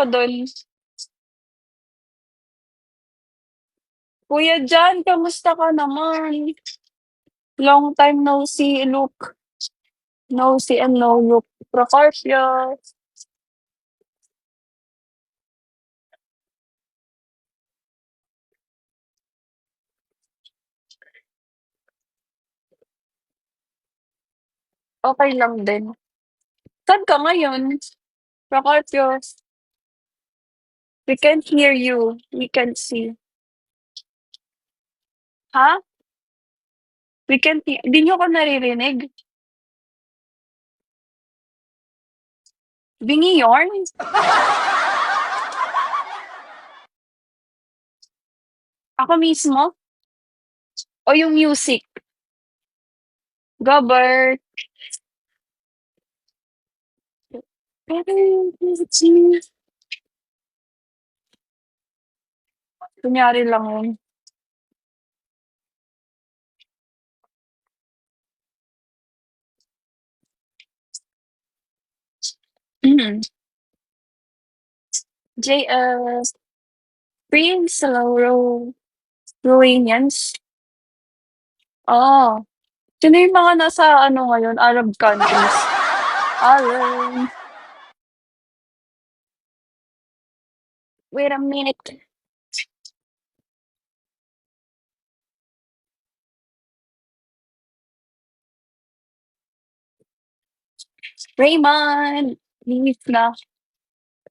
Dun. Kuya Jan, kamusta ka naman? Long time no see, look. No see and no look. Procarpio. Okay lang din. Saan ka ngayon? Procarpio. We can't hear you. We can't see. Ha? We can't hear. Di nyo ko naririnig? Bingi yarn? Ako mismo? O yung music? Gobert. Kunyari lang yun. JS. Prince Ruanians. Oh. Sino yung mga nasa ano ngayon, Arab countries? Alan. Wait a minute. Raymond. Leave na.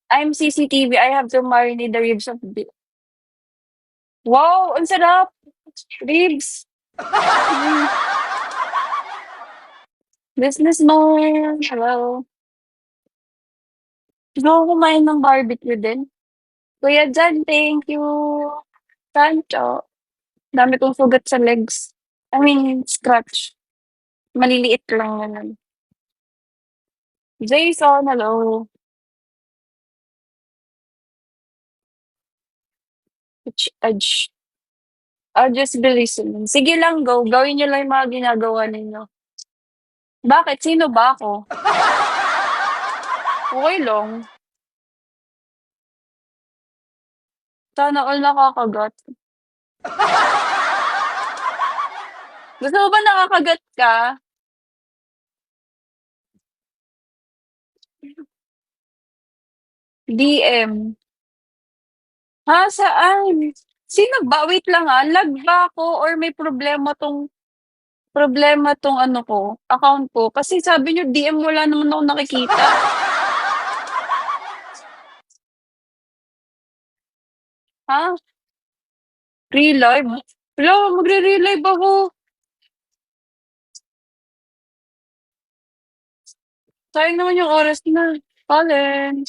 I'm CCTV. I have to marinate the ribs of beef. Wow, ang sarap. Ribs. Businessman. Hello. Gusto ko kumain ng barbecue din. Kuya Jan, thank you. Sancho. Dami kong sugat sa legs. I mean, scratch. Maliliit lang naman. Jason, hello. Edge. I'll just be listening. Sige lang, go. Gawin niyo lang yung mga ginagawa ninyo. Bakit? Sino ba ako? Okay lang. Sana all nakakagat. Gusto mo ba nakakagat ka? DM. Ha? Saan? Sino ba? Wait lang lag ba ako or may problema tong ano ko, account ko? Kasi sabi niyo DM wala naman ako nakikita. Ha? Re-live? Hala, magre-relive ako. Sayang naman yung oras na. Colin.